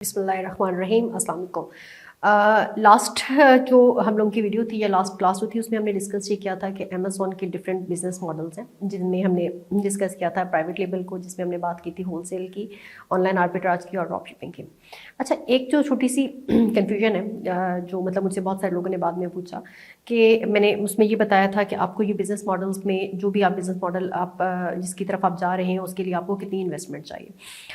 बिस्मिल्लाहिर्रहमानिर्रहीम, अस्सलाम वालेकुम। लास्ट जो हम लोगों की वीडियो थी या लास्ट क्लास जो थी उसमें हमने डिस्कस ये किया था कि अमेज़ॉन के डिफरेंट बिजनेस मॉडल्स हैं, जिनमें हमने डिस्कस किया था प्राइवेट लेबल को, जिसमें हमने बात की थी होलसेल की, ऑनलाइन आर्बिट्राज की और ड्रॉप शिपिंग की। अच्छा, एक जो छोटी सी कन्फ्यूजन है जो मतलब मुझसे बहुत सारे लोगों ने बाद में पूछा कि मैंने उसमें ये बताया था कि आपको ये बिज़नेस मॉडल्स में जो भी आप बिज़नेस मॉडल आप जिसकी तरफ आप जा रहे हैं उसके लिए आपको कितनी इन्वेस्टमेंट चाहिए।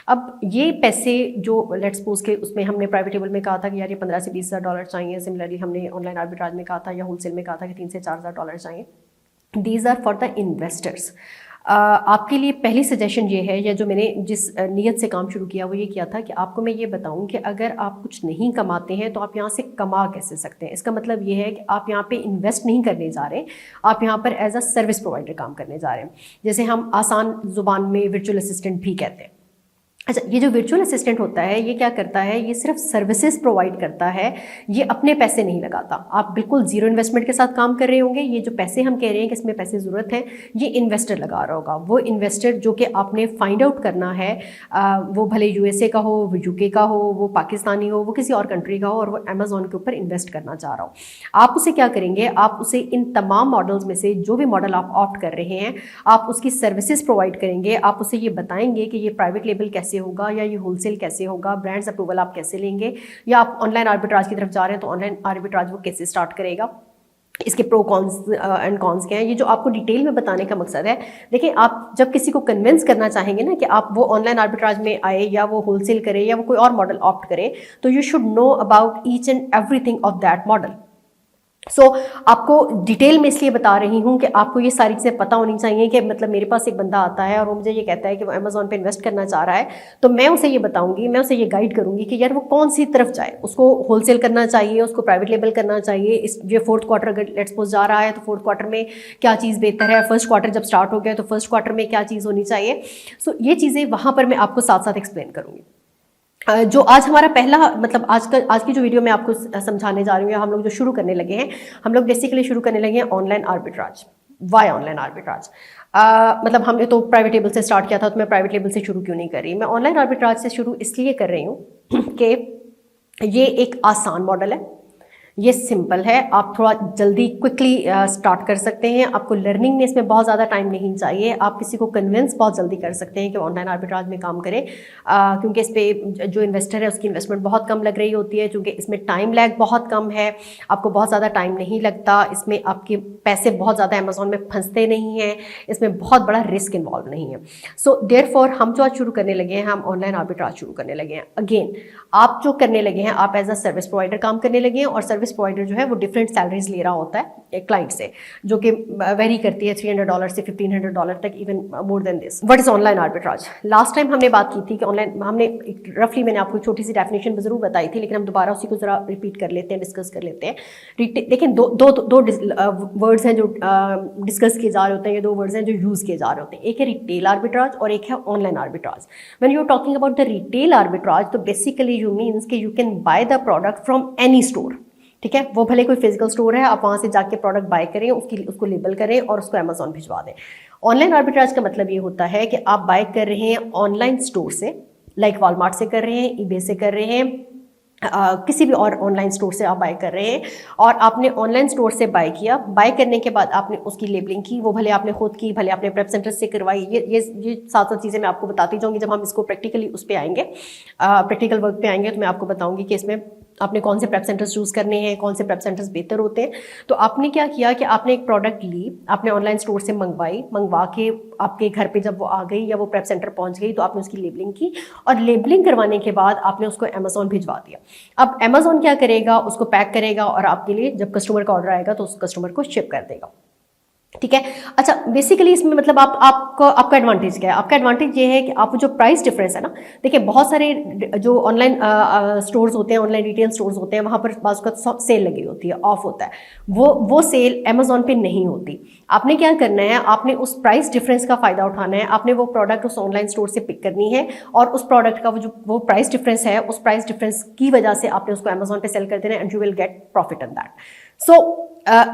अब ये पैसे जो लेट्स सपोज के उसमें हमने प्राइवेट लेवल में कहा था कि यार ये 15 से 20 हज़ार डॉलर चाहिए, सिमिलरली हमने ऑनलाइन आर्बिट्राज में कहा था या होलसेल में कहा था कि 3 से 4 हज़ार डॉलर चाहिए। These are for the investors. आपके लिए पहली सजेशन ये है, या जो मैंने जिस नीयत से काम शुरू किया वो ये किया था कि आपको मैं ये बताऊं कि अगर आप कुछ नहीं कमाते हैं तो आप यहाँ से कमा कैसे सकते हैं। इसका मतलब ये है कि आप यहाँ पे इन्वेस्ट नहीं करने जा रहे, आप यहाँ पर एज अ सर्विस प्रोवाइडर काम करने जा रहे हैं, जैसे हम आसान जुबान में वर्चुअल असिस्टेंट भी कहते हैं। अच्छा, ये जो वर्चुअल असिस्टेंट होता है ये क्या करता है, ये सिर्फ सर्विसेज प्रोवाइड करता है, ये अपने पैसे नहीं लगाता। आप बिल्कुल जीरो इन्वेस्टमेंट के साथ काम कर रहे होंगे। ये जो पैसे हम कह रहे हैं कि इसमें पैसे ज़रूरत है, ये इन्वेस्टर लगा रहा होगा। वो इन्वेस्टर जो कि आपने फाइंड आउट करना है, वो भले यूएसए का हो, वो यूके का हो, वो पाकिस्तानी हो, वो किसी और कंट्री का हो, और वो अमेज़ॉन के ऊपर इन्वेस्ट करना चाह रहा हो। आप उसे क्या करेंगे, आप उसे इन तमाम मॉडल्स में से जो भी मॉडल आप ऑप्ट कर रहे हैं, आप उसकी सर्विसेज प्रोवाइड करेंगे। आप उसे ये बताएंगे कि ये प्राइवेट लेबल कैसे होगा या ये होलसेल कैसे होगा, ब्रांड्स अप्रूवल आप कैसे लेंगे, या आप ऑनलाइन आर्बिट्राज की तरफ जा रहे हैं तो ऑनलाइन आर्बिट्राज वो कैसे स्टार्ट करेगा, इसके प्रो कॉन्स एंड कॉन्स क्या हैं। ये जो आपको डिटेल में बताने का मकसद है। देखिए, आप जब किसी को कन्विंस करना चाहेंगे ना कि आप वो ऑनलाइन आर्बिट्राज में आए या वो होलसेल करे या वो कोई और मॉडल ऑप्ट करे, तो you should know about each and everything of that model. आपको डिटेल में इसलिए बता रही हूँ कि आपको ये सारी चीज़ें पता होनी चाहिए कि मतलब मेरे पास एक बंदा आता है और वो मुझे ये कहता है कि वो अमेज़ॉन पे इन्वेस्ट करना चाह रहा है, तो मैं उसे ये बताऊंगी, मैं उसे ये गाइड करूंगी कि यार वो कौन सी तरफ जाए। उसको होलसेल करना चाहिए, उसको प्राइवेट लेबल करना चाहिए। इस ये फोर्थ क्वार्टर अगर लेट्स सपोज जा रहा है तो फोर्थ क्वार्टर में क्या चीज़ बेहतर है, फर्स्ट क्वार्टर जब स्टार्ट हो गया तो फर्स्ट क्वार्टर में क्या चीज़ होनी चाहिए। ये चीज़ें वहाँ पर मैं आपको साथ साथ एक्सप्लेन करूँगी। जो आज हमारा पहला मतलब आज की जो वीडियो मैं आपको समझाने जा रही हूँ, हम लोग जो शुरू करने लगे हैं, हम लोग बेसिकली शुरू करने लगे हैं online arbitrage. Why online arbitrage? मतलब हमने तो प्राइवेट लेबल से स्टार्ट किया था, तो मैं प्राइवेट लेबल से शुरू क्यों नहीं कर रही। मैं ऑनलाइन आर्बिट्राज से शुरू इसलिए कर रही हूँ कि ये एक आसान मॉडल है, ये सिंपल है, आप थोड़ा जल्दी क्विकली स्टार्ट कर सकते हैं। आपको लर्निंग में इसमें बहुत ज़्यादा टाइम नहीं चाहिए। आप किसी को कन्विंस बहुत जल्दी कर सकते हैं कि ऑनलाइन आर्बिट्राज में काम करें, क्योंकि इस पर जो इन्वेस्टर है उसकी इन्वेस्टमेंट बहुत कम लग रही होती है, क्योंकि इसमें टाइम लैग बहुत कम है, आपको बहुत ज़्यादा टाइम नहीं लगता, इसमें आपके पैसे बहुत ज़्यादा अमेज़ॉन में फंसते नहीं हैं, इसमें बहुत बड़ा रिस्क इन्वॉल्व नहीं है। सो देयरफॉर हम जो आज शुरू करने लगे हैं, हम ऑनलाइन आर्बिट्राज शुरू करने लगे हैं। अगेन, आप जो करने लगे हैं, आप एज अ सर्विस प्रोवाइडर काम करने लगे हैं, और सर्विस प्रोवाइडर जो है वो डिफरेंट सैलरीज ले रहा होता है एक क्लाइंट से, जो कि वेरी करती है $300 से $1500 तक, even more than this. What is online arbitrage? Last time हमने बात की थी कि ऑनलाइन, हमने रफली मैंने आपको छोटी सी डेफिनेशन जरूर बताई थी, लेकिन हम दोबारा उसी को जरा रिपीट कर लेते हैं, डिस्कस कर लेते हैं। देखिए, दो वर्ड्स हैं जो डिस्कस किए जा रहे होते हैं, ये दो वर्ड्स हैं जो यूज किए जा रहे होते हैं। एक है रिटेल आर्बिट्राज और एक है online arbitrage. When you are talking about the retail arbitrage, तो बेसिकली यू मीन्स कि you can buy the product from any store. ठीक है, वो भले कोई फिजिकल स्टोर है, आप वहां से जाके प्रोडक्ट बाय करें, उसको लेबल करें और उसको अमेज़ॉन भिजवा दें। ऑनलाइन आर्बिट्राज का मतलब ये होता है कि आप बाय कर रहे हैं ऑनलाइन स्टोर से, लाइक वॉलमार्ट से कर रहे हैं, ईबे से कर रहे हैं, किसी भी और ऑनलाइन स्टोर से आप बाय कर रहे हैं, और आपने ऑनलाइन स्टोर से बाय किया। बाय करने के बाद आपने उसकी लेबलिंग की, वो भले आपने खुद की, भले आपने प्रेप सेंटर से करवाई। ये सात चीज़ें मैं आपको बताती जाऊंगी। जब हम इसको प्रैक्टिकली उस पर आएंगे, प्रैक्टिकल वर्क पे आएंगे, तो मैं आपको बताऊंगी कि इसमें आपने कौन से प्रेप सेंटर्स चूज करने हैं, कौन से प्रेप सेंटर्स बेहतर होते हैं। तो आपने क्या किया कि आपने एक प्रोडक्ट ली, आपने ऑनलाइन स्टोर से मंगवा के आपके घर पे जब वो आ गई या वो प्रेप सेंटर पहुंच गई, तो आपने उसकी लेबलिंग की, और लेबलिंग करवाने के बाद आपने उसको अमेज़ॉन भिजवा दिया। अब अमेज़ॉन क्या करेगा, उसको पैक करेगा और आपके लिए जब कस्टमर का ऑर्डर आएगा तो उस कस्टमर को शिप कर देगा। ठीक है। अच्छा, बेसिकली इसमें मतलब आपका एडवांटेज क्या है? आपका एडवांटेज ये है कि आप जो प्राइस डिफरेंस है ना, देखिए बहुत सारे जो ऑनलाइन स्टोर्स होते हैं, ऑनलाइन रिटेल स्टोर्स होते हैं, वहाँ पर बाज़ का सेल लगी होती है, ऑफ होता है, वो सेल अमेज़ॉन पे नहीं होती। आपने क्या करना है, आपने उस प्राइस डिफरेंस का फ़ायदा उठाना है, आपने वो प्रोडक्ट उस ऑनलाइन स्टोर से पिक करनी है, और उस प्रोडक्ट का वो प्राइस डिफरेंस है, उस प्राइस डिफरेंस की वजह से आपने उसको अमेज़ॉन पे सेल कर देना है, and you will get profit on that.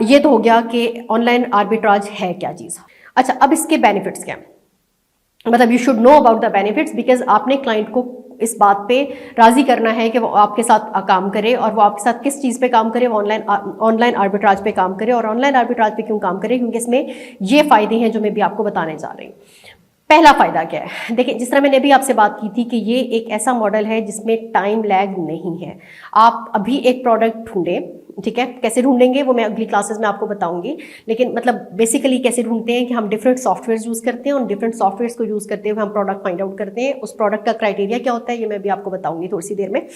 ये तो हो गया कि ऑनलाइन आर्बिट्राज है क्या चीज़। अच्छा, अब इसके बेनिफिट्स क्या हैं? मतलब you should know about the benefits, because आपने क्लाइंट को इस बात पे राजी करना है कि वो आपके साथ काम करे, और वो आपके साथ किस चीज़ पे काम करे, वो ऑनलाइन आर्बिट्राज पे काम करे। और ऑनलाइन आर्बिट्राज पे क्यों काम करे, क्योंकि इसमें ये फायदे हैं जो मैं भी आपको बताने जा रही हूँ। पहला फायदा क्या है, देखिए जिस तरह मैंने अभी आपसे बात की थी कि ये एक ऐसा मॉडल है जिसमें टाइम लैग नहीं है। आप अभी एक प्रोडक्ट ढूंढें, ठीक है, कैसे ढूंढेंगे वो मैं अगली क्लासेस में आपको बताऊंगी, लेकिन मतलब बेसिकली कैसे ढूंढते हैं कि हम डिफरेंट सॉफ्टवेयर यूज करते हैं, उन डिफरेंट सॉफ्टवेयर को यूज करते हुए हम प्रोडक्ट फाइंड आउट करते हैं। उस प्रोडक्ट का क्राइटेरिया क्या होता है ये मैं भी आपको बताऊंगी थोड़ी सी देर में।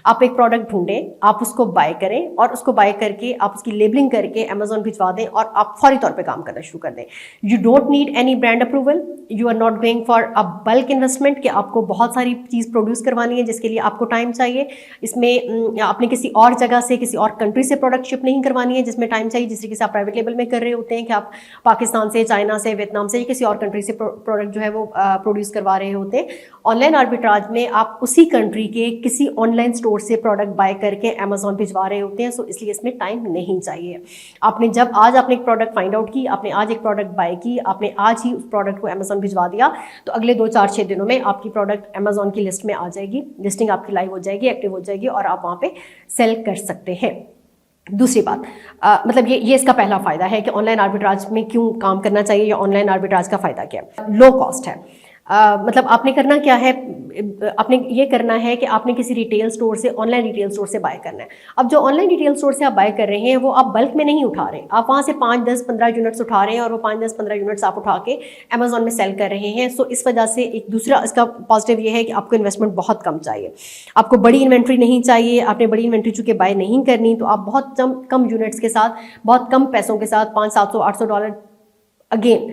आप एक प्रोडक्ट ढूंढें, आप उसको बाय करें, और उसको बाय करके आप उसकी लेबलिंग करके अमेजोन भिजवा दें, और आप फौरी तौर पर काम करना शुरू कर दें। You don't need any brand approval, you are not going for a bulk investment कि आपको बहुत सारी चीज़ प्रोड्यूस करवानी है जिसके लिए आपको टाइम चाहिए। इसमें आपने किसी और जगह से, किसी और कंट्री से प्रोडक्ट शिप नहीं करवानी है जिसमें टाइम चाहिए, जिस तरीके से आप प्राइवेट लेवल में कर रहे होते हैं कि आप पाकिस्तान से, चाइना से, वियतनाम से, किसी और कंट्री से प्रोडक्ट जो है वो प्रोड्यूस करवा रहे होते हैं। ऑनलाइन आर्बिट्राज में आप उसी कंट्री के किसी ऑनलाइन स्टोर से प्रोडक्ट बाय करके अमेजोन भिजवा रहे होते हैं, सो इसलिए इसमें टाइम नहीं चाहिए। आपने एक प्रोडक्ट फाइंड आउट की, आपने आज एक प्रोडक्ट बाय की, आपने आज ही उस प्रोडक्ट को अमेजोन भिजवा दिया, तो अगले 2-4-6 दिनों में आपकी प्रोडक्ट अमेजोन की लिस्ट में आ जाएगी, लिस्टिंग आपकी लाइव हो जाएगी, एक्टिव हो जाएगी, और आप वहाँ पे सेल कर सकते हैं। दूसरी बात, मतलब ये इसका पहला फायदा है कि ऑनलाइन आर्बिट्राज में क्यों काम करना चाहिए, या ऑनलाइन आर्बिट्राज का फायदा क्या है। लो कॉस्ट है। मतलब आपने करना क्या है, आपने ये करना है कि आपने किसी रिटेल स्टोर से, ऑनलाइन रिटेल स्टोर से बाय करना है। अब जो ऑनलाइन रिटेल स्टोर से आप बाय कर रहे हैं वो आप बल्क में नहीं उठा रहे, आप वहाँ से 5, 10, 15 यूनिट्स उठा रहे हैं, और वो 5, 10, 15 यूनिट्स आप उठा के अमेजोन में सेल कर रहे हैं। सो इस वजह से एक दूसरा इसका पॉजिटिव ये है कि आपको इन्वेस्टमेंट बहुत कम चाहिए, आपको बड़ी इन्वेंट्री नहीं चाहिए। आपने बड़ी इन्वेंट्री चूँकि बाय नहीं करनी, तो आप बहुत कम यूनिट्स के साथ, बहुत कम पैसों के साथ, $500-700-800, अगेन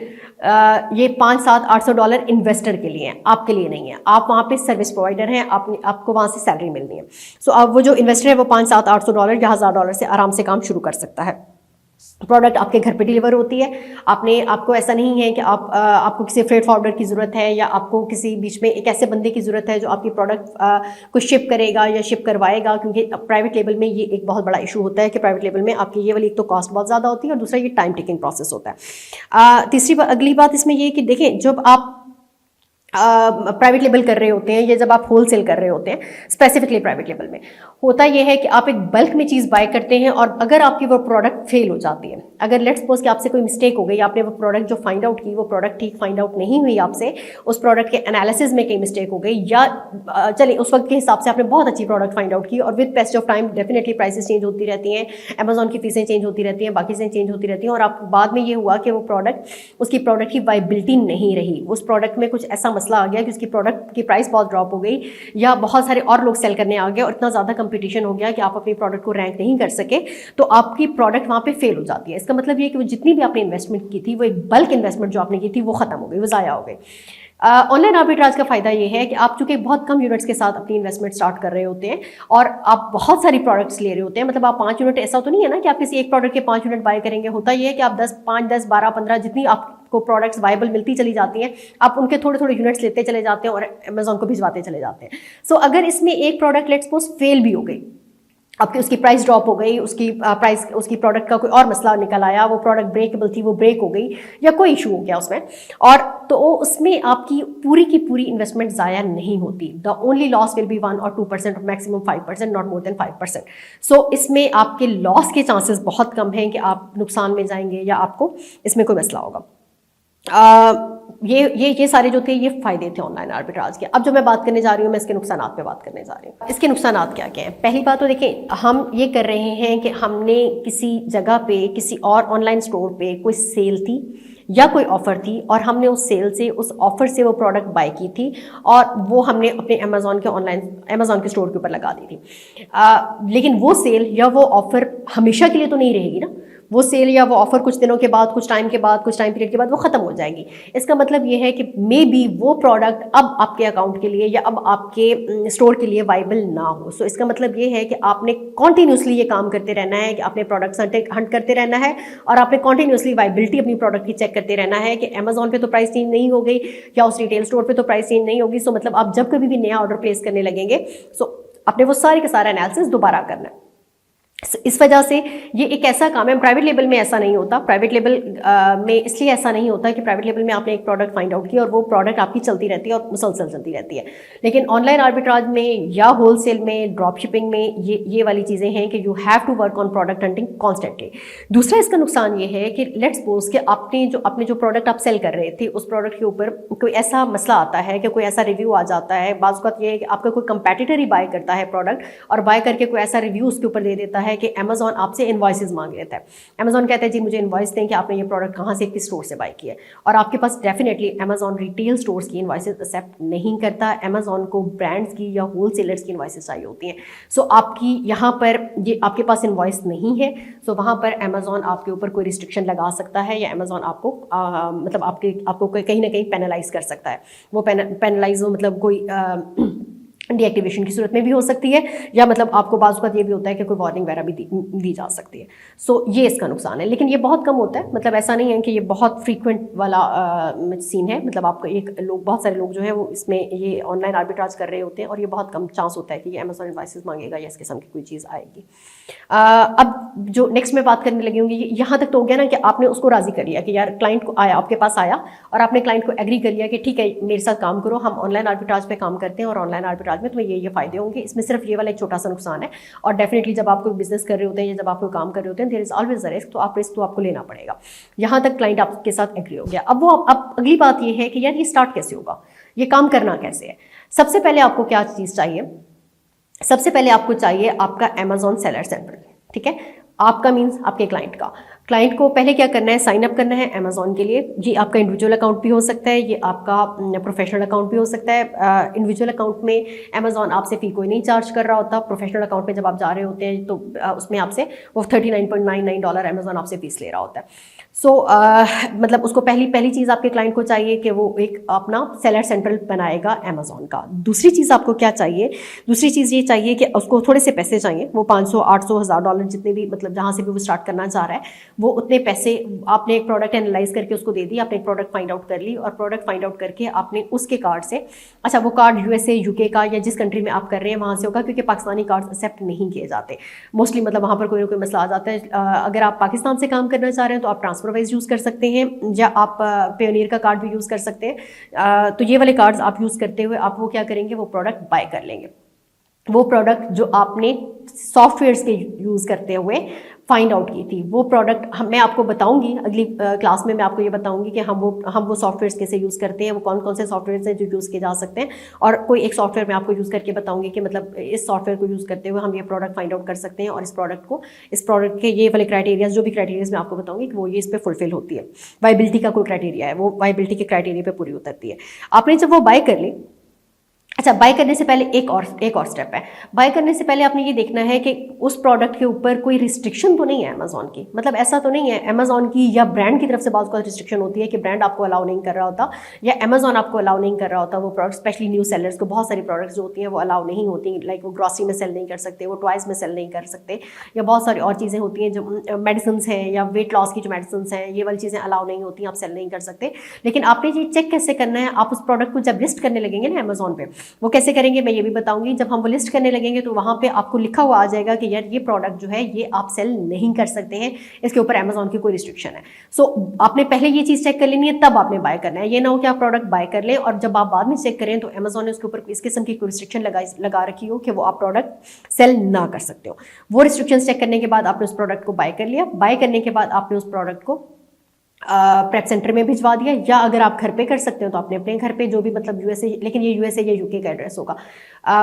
ये $500-700-800 इन्वेस्टर के लिए हैं, आपके लिए नहीं है। आप वहाँ पे सर्विस प्रोवाइडर हैं, आपको वहाँ से सैलरी मिलनी है। सो अब वो जो इन्वेस्टर है वो $500-700-800 या $1000 से आराम से काम शुरू कर सकता है। प्रोडक्ट आपके घर पे डिलीवर होती है। आपको ऐसा नहीं है कि आपको किसी फ्रेट फॉरवर्डर की ज़रूरत है, या आपको किसी बीच में एक ऐसे बंदे की ज़रूरत है जो आपकी प्रोडक्ट को शिप करेगा या शिप करवाएगा, क्योंकि प्राइवेट लेवल में ये एक बहुत बड़ा इशू होता है कि प्राइवेट लेवल में आपकी ये वाली एक तो कॉस्ट बहुत ज़्यादा होती है, और दूसरा ये टाइम टेकिंग प्रोसेस होता है। अगली बात इसमें ये कि देखें, जब आप प्राइवेट लेवल कर रहे होते हैं, या जब आप होलसेल कर रहे होते हैं, स्पेसिफिकली प्राइवेट लेवल में होता यह है कि आप एक बल्क में चीज़ बाय करते हैं, और अगर आपकी वो प्रोडक्ट फेल हो जाती है, अगर लेट्स सपोज कि आपसे कोई मिस्टेक हो गई, आपने वो प्रोडक्ट जो फाइंड आउट की वो प्रोडक्ट ठीक फाइंड आउट नहीं हुई, आपसे उस प्रोडक्ट के एनालिसिस में कहीं मिस्टेक हो गई, या चलिए उस वक्त के हिसाब से आपने बहुत अच्छी प्रोडक्ट फाइंड आउट की, और with passage of time definitely prices change होती रहती हैं, अमेजोन की फीसें चेंज होती रहती हैं, बाकी चीज़ें चेंज होती रहती हैं, और आप बाद में ये हुआ कि वो उसकी प्रोडक्ट की वाइबिलिटी नहीं रही, उस प्रोडक्ट में कुछ ऐसा मसला आ गया कि उसकी प्रोडक्ट की प्राइस बहुत ड्रॉप हो गई, या बहुत सारे और लोग सेल करने आ गए, और इतना ज़्यादा कंपटीशन हो गया कि आप अपनी प्रोडक्ट को रैंक नहीं कर सके, तो आपकी प्रोडक्ट वहाँ पे फेल हो जाती है। इसका मतलब ये कि वो जितनी भी आपने इन्वेस्टमेंट की थी, वो एक बल्क इन्वेस्टमेंट जो आपने की थी वो खत्म हो गई, वो ज़ाया हो गई। ऑनलाइन आर्बिट्राज का फायदा ये है कि आप चूंकि बहुत कम यूनिट्स के साथ अपनी इन्वेस्टमेंट स्टार्ट कर रहे होते हैं, और आप बहुत सारी प्रोडक्ट्स ले रहे होते हैं, मतलब आप 5 यूनिट, ऐसा तो नहीं है ना कि आप किसी एक प्रोडक्ट के 5 यूनिट बाय करेंगे। होता ये है कि आप 5, 10, 12, 15 जितनी आपको प्रोडक्ट्स वायबल मिलती चली जाती हैं, आप उनके थोड़े थोड़े यूनिट्स लेते चले जाते हैं और अमेजोन को भिजवाते चले जाते हैं। सो अगर इसमें एक प्रोडक्ट लेट्स सपोज फेल भी हो गई, आपकी उसकी प्राइस ड्रॉप हो गई, उसकी प्रोडक्ट का कोई और मसला निकल आया, वो प्रोडक्ट ब्रेकेबल थी, वो ब्रेक हो गई, या कोई इशू हो गया उसमें, और तो उसमें आपकी पूरी की पूरी इन्वेस्टमेंट ज़ाया नहीं होती। The only loss will be 1 or 2%, maximum 5%, not more than 5%। सो इसमें आपके लॉस के चांसेस बहुत कम हैं कि आप नुकसान में जाएंगे या आपको इसमें कोई मसला होगा। ये सारे जो थे ये फायदे थे ऑनलाइन आर्बिट्राज के। अब जो मैं बात करने जा रही हूँ, मैं इसके नुकसानात पे बात करने जा रही हूँ। इसके नुकसानात क्या क्या हैं? पहली बात तो देखिए, हम ये कर रहे हैं कि हमने किसी जगह पे, किसी और ऑनलाइन स्टोर पे कोई सेल थी या कोई ऑफर थी, और हमने उस सेल से, उस ऑफर से वो प्रोडक्ट बाय की थी, और वो हमने अपने अमेजोन के स्टोर के ऊपर लगा दी थी। लेकिन वो सेल या वो ऑफर हमेशा के लिए तो नहीं रहेगी ना। वो सेल या वो ऑफर कुछ दिनों के बाद, कुछ टाइम पीरियड के बाद वो ख़त्म हो जाएगी। इसका मतलब ये है कि मे बी वो प्रोडक्ट अब आपके अकाउंट के लिए या अब आपके स्टोर के लिए वाइबल ना हो। सो इसका मतलब ये है कि आपने कॉन्टीन्यूसली ये काम करते रहना है कि आपने प्रोडक्ट्स हंट करते रहना है, और आपने कॉन्टीन्यूसली वाइबिलिटी अपनी प्रोडक्ट की चेक करते रहना है कि अमेजोन पे तो प्राइस चेंज नहीं हो गई, या उस रिटेल स्टोर पे तो प्राइस चेंज नहीं होगी। सो मतलब आप जब कभी भी नया ऑर्डर प्लेस करने लगेंगे, सो आपने वो सारे का सारा एनालिसिस दोबारा करना है। इस वजह से ये एक ऐसा काम है, प्राइवेट लेबल में ऐसा नहीं होता। प्राइवेट लेबल में इसलिए ऐसा नहीं होता कि प्राइवेट लेबल में आपने एक प्रोडक्ट फाइंड आउट किया और वो प्रोडक्ट आपकी चलती रहती है और मुसलसल चलती रहती है। लेकिन ऑनलाइन आर्बिट्राज में या होलसेल में, ड्रॉप शिपिंग में ये वाली चीज़ें हैं कि you have to work on product hunting constantly. दूसरा इसका नुकसान ये है कि लेट्स सपोज कि आपने जो प्रोडक्ट आप सेल कर रहे थे उस प्रोडक्ट के ऊपर कोई ऐसा मसला आता है कि कोई ऐसा रिव्यू आ जाता है, बाज़ वक़्त ये है कि आपका कोई कंपेटिटर ही बाय करता है प्रोडक्ट और बाय करके कोई ऐसा रिव्यू उसके ऊपर दे देता है कि अमेजॉन आपसे इनवॉइसेस मांग लेता है। अमेजॉन कहता है जी मुझे इनवॉइस दें कि आपने ये प्रोडक्ट कहाँ से, किस स्टोर से बाय किया है, और आपके पास डेफिनेटली अमेजॉन रिटेल स्टोर्स की इनवॉइसेस एक्सेप्ट नहीं करता। अमेजॉन को ब्रांड्स की या होलसेलर्स की इनवॉइसेस चाहिए होती हैं। सो आपकी यहाँ पर ये आपके पास इनवॉइस नहीं है, सो वहाँ पर अमेजॉन आपके ऊपर कोई रिस्ट्रिक्शन लगा सकता है या अमेजॉन आपको मतलब आपको कहीं ना कहीं पेनलाइज कर सकता है। वो पेनलाइज मतलब कोई डीएक्टिवेशन की सूरत में भी हो सकती है, या मतलब आपको बाज़ वक़्त ये भी होता है कि कोई वार्निंग वगैरह भी दी जा सकती है। सो ये इसका नुकसान है, लेकिन ये बहुत कम होता है। मतलब ऐसा नहीं है कि ये बहुत फ्रीक्वेंट वाला सीन है। मतलब आपको बहुत सारे लोग जो है वो इसमें ये ऑनलाइन आर्बिट्राज कर रहे होते हैं और ये बहुत कम चांस होता है कि ये अमेजॉन इनवॉइसेस मांगेगा या इस किस्म की कोई चीज़ आएगी। अब जो नेक्स्ट में बात करने लगी हूँ, यहाँ तक तो हो गया ना कि आपने उसको राज़ी कर लिया कि यार क्लाइंट को आया, आपके पास आया और आपने क्लाइंट को एग्री कर लिया कि ठीक है मेरे साथ काम करो, हम ऑनलाइन आर्बिट्राज पे काम करते हैं और ऑनलाइन आर्बिट्राज में तुम्हें ये फायदे होंगे। इसमें सिर्फ ये वाला एक छोटा सा नुकसान है, और डेफिनेटली जब आप कोई बिजनेस कर रहे होते हैं या जब आप कोई काम कर रहे होते हैं, there is always a risk, तो रिस्क तो आपको लेना पड़ेगा। यहाँ तक क्लाइंट आपके साथ एग्री हो गया। अब अगली बात ये है कि यार ये स्टार्ट कैसे होगा, ये काम करना कैसे है। सबसे पहले आपको क्या चीज़ चाहिए, सबसे पहले आपको चाहिए आपका अमेजॉन सेलर सेंटर। ठीक है, आपका मीन्स आपके क्लाइंट को पहले क्या करना है, साइन अप करना है अमेजॉन के लिए। ये आपका इंडिविजुअल अकाउंट भी हो सकता है, ये आपका प्रोफेशनल अकाउंट भी हो सकता है। इंडिविजुअल अकाउंट में अमेजॉन आपसे फ़ी कोई नहीं चार्ज कर रहा होता। प्रोफेशनल अकाउंट में जब आप जा रहे होते हैं तो उसमें आपसे वो $39.99 अमेजॉन आपसे फीस ले रहा होता है। सो मतलब उसको पहली चीज़ आपके क्लाइंट को चाहिए कि वो एक अपना सेलर सेंटर बनाएगा अमेजॉन का। दूसरी चीज़ आपको क्या चाहिए, दूसरी चीज़ ये चाहिए कि उसको थोड़े से पैसे चाहिए, वो $500, $800, $1000 जितने भी मतलब जहाँ से भी वो स्टार्ट करना चाह रहा है, वो उतने पैसे आपने एक प्रोडक्ट एनालाइज करके उसको दे दी, आपने एक प्रोडक्ट फाइंड आउट कर ली और प्रोडक्ट फाइंड आउट करके आपने उसके कार्ड से, अच्छा वो कार्ड यूएसए यूके का या जिस कंट्री में आप कर रहे हैं वहाँ से होगा, क्योंकि पाकिस्तानी कार्ड्स एक्सेप्ट नहीं किए जाते मोस्टली। मतलब वहाँ पर कोई ना कोई मसला आ जाता है। अगर आप पाकिस्तान से काम करना चाह रहे हैं तो आप ट्रांसफर वाइज यूज़ कर सकते हैं, या आप पेयोनियर का कार्ड भी यूज़ कर सकते हैं। तो ये वाले कार्ड्स आप यूज़ करते हुए आप वो क्या करेंगे, वो प्रोडक्ट बाय कर लेंगे। वो प्रोडक्ट जो आपने सॉफ्टवेयर्स के यूज़ करते हुए फाइंड आउट की थी, वो प्रोडक्ट मैं आपको बताऊंगी अगली क्लास में। मैं आपको ये बताऊंगी कि हम वो सॉफ्टवेयर्स कैसे यूज़ करते हैं, वो कौन कौन से सॉफ्टवेयर्स हैं जो यूज़ किए जा सकते हैं, और कोई एक सॉफ्टवेयर मैं आपको यूज़ करके बताऊंगी कि मतलब इस सॉफ्टवेयर को यूज़ करते हुए हम ये प्रोडक्ट फाइंड आउट कर सकते हैं और इस प्रोडक्ट के ये वाले क्राइटेरियाज, जो भी क्राइटेरियाज मैं आपको बताऊंगी कि वो ये इस पर फुलफिल होती है। वाइबिलिटी का कोई क्राइटेरिया है, वो वाइबिलिटी के क्राइटेरिया पे पूरी उतरती है। आपने जब वो बाय कर ली, अच्छा बाय करने से पहले एक और स्टेप है। बाय करने से पहले आपने ये देखना है कि उस प्रोडक्ट के ऊपर कोई रिस्ट्रिक्शन तो नहीं है अमेजॉन की। मतलब ऐसा तो नहीं है अमेजॉन की या ब्रांड की तरफ से बहुत रिस्ट्रिक्शन होती है कि ब्रांड आपको अलाउ नहीं कर रहा होता या अमेजॉन आपको अलाउ नहीं कर रहा होता वो प्रोडक्ट। स्पेशली न्यू सेलर्स को बहुत सारी प्रोडक्ट्स जो होती हैं वो अलाउ नहीं होती, लाइक वो ग्रॉसरी में सेल नहीं कर सकते, वो टॉयज़ में सेल नहीं कर सकते, या बहुत सारी और चीज़ें होती हैं जो मेडिसिन हैं या वेट लॉस की जो मेडिसिन हैं, ये वाली चीज़ें अलाउ नहीं होती, आप सेल नहीं कर सकते। लेकिन आपने ये चेक कैसे करना है, आप उस प्रोडक्ट को जब लिस्ट करने लगेंगे ना अमेजॉन पे, वो कैसे करेंगे मैं ये भी बताऊंगी। जब हम वो लिस्ट करने लगेंगे तो वहां पे आपको लिखा हुआ आ जाएगा कि यार ये प्रोडक्ट जो है ये आप सेल नहीं कर सकते हैं, इसके ऊपर अमेजॉन की कोई रिस्ट्रिक्शन है। सो आपने पहले ये चीज चेक कर लेनी है, तब आपने बाय करना है। ये ना हो कि आप प्रोडक्ट बाय कर लें और जब आप बाद में चेक करें तो अमेजॉन ने उसके ऊपर इस किस्म की कोई रिस्ट्रिक्शन लगा रखी हो कि वो आप प्रोडक्ट सेल ना कर सकते हो। वो रिस्ट्रिक्शन चेक करने के बाद आपने उस प्रोडक्ट को बाय कर लिया। बाय करने के बाद आपने उस प्रोडक्ट को प्रेप सेंटर में भिजवा दिया, या अगर आप घर पे कर सकते हो तो आपने अपने घर पे जो भी मतलब यूएसए, लेकिन ये यूएसए या यूके का एड्रेस होगा,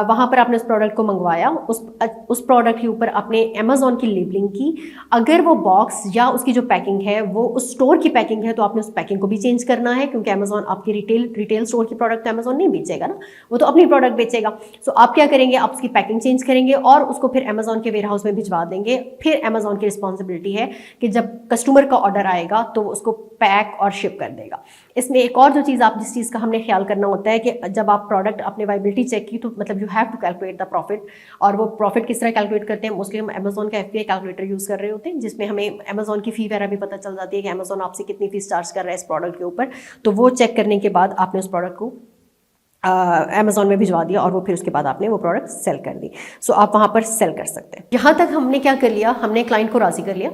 वहाँ पर आपने उस प्रोडक्ट को मंगवाया। उस प्रोडक्ट के ऊपर आपने अमेजॉन की लेबलिंग की। अगर वो बॉक्स या उसकी जो पैकिंग है वो उस स्टोर की पैकिंग है तो आपने उस पैकिंग को भी चेंज करना है, क्योंकि अमेजॉन आपकी रिटेल स्टोर की प्रोडक्ट तो अमेजॉन नहीं बेचेगा ना, वो तो अपनी प्रोडक्ट बेचेगा। सो आप क्या करेंगे, आप उसकी पैकिंग चेंज करेंगे और उसको फिर अमेजॉन के वेयर हाउस में भिजवा देंगे। फिर अमेजॉन की रिस्पॉन्सिबिलिटी है कि जब कस्टमर का ऑर्डर आएगा तो उसको पैक और शिप कर देगा। इसमें एक और जो चीज़ जिस चीज़ का हमने ख्याल करना होता है कि जब आप प्रोडक्ट अपने वाइबिलिटी चेक की तो मतलब you have to calculate the profit. और वो प्रॉफिट किस तरह कैलकुलेट करते हैं, मोस्टली हम अमेजॉन का एफपीआई कैलकुलेटर यूज़ कर रहे होते हैं, जिसमें हमें अमेजॉन की फ़ी वगैरह भी पता चल जाती है कि अमेजॉन आपसे कितनी फीस चार्ज कर रहा है इस प्रोडक्ट के ऊपर। तो वो चेक करने के बाद आपने उस प्रोडक्ट को अमेज़ॉन में भिजवा दिया और वो फिर उसके बाद आपने वो प्रोडक्ट सेल कर दी। सो आप वहाँ पर सेल कर सकते हैं। यहाँ तक हमने क्या कर लिया, हमने क्लाइंट को राज़ी कर लिया।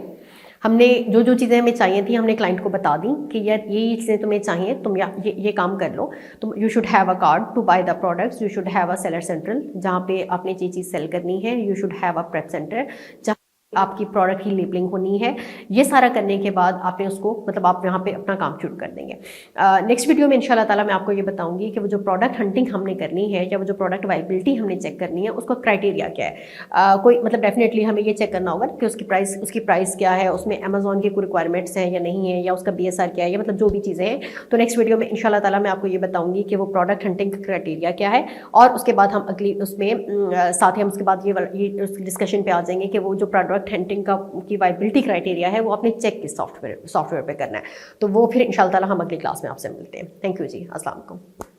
हमने जो जो चीज़ें हमें चाहिए थी हमने क्लाइंट को बता दी कि यार ये चीज़ें तुम्हें चाहिए, तुम ये काम कर लो। तुम you should have a card to buy the products, you should have a seller central जहाँ पे आपने ये चीज़ सेल करनी है, you should have a prep center जहाँ आपकी प्रोडक्ट की लेबलिंग होनी है। ये सारा करने के बाद आपने उसको मतलब आप यहाँ पे अपना काम शुरू कर देंगे। नेक्स्ट वीडियो में इंशाल्लाह ताला मैं आपको ये बताऊंगी कि वो जो प्रोडक्ट हंटिंग हमने करनी है या वो जो प्रोडक्ट वाइबिलिटी हमने चेक करनी है उसका क्राइटेरिया क्या है। कोई मतलब डेफिनेटली हमें ये चेक करना होगा कि उसकी प्राइस क्या है, उसमें अमेजोन की कोई रिक्वायरमेंट्स हैं या नहीं है, या उसका BSR क्या है, या मतलब जो भी चीज़ें हैं। तो नेक्स्ट वीडियो में इंशाल्लाह ताला मैं आपको ये बताऊंगी कि वो प्रोडक्ट हंटिंग का क्राइटेरिया क्या है, और उसके बाद हम अगली उसमें साथ ही हम उसके बाद ये डिस्कशन पे आ जाएंगे कि वो जो प्रोडक्ट हंटिंग की वाइबिलिटी क्राइटेरिया है वो अपने चेक किस सॉफ्टवेयर पे करना है। तो वो फिर इंशाल्लाह ताला हम अगली क्लास में आपसे मिलते हैं। थैंक यू जी, अस्सलाम वालेकुम।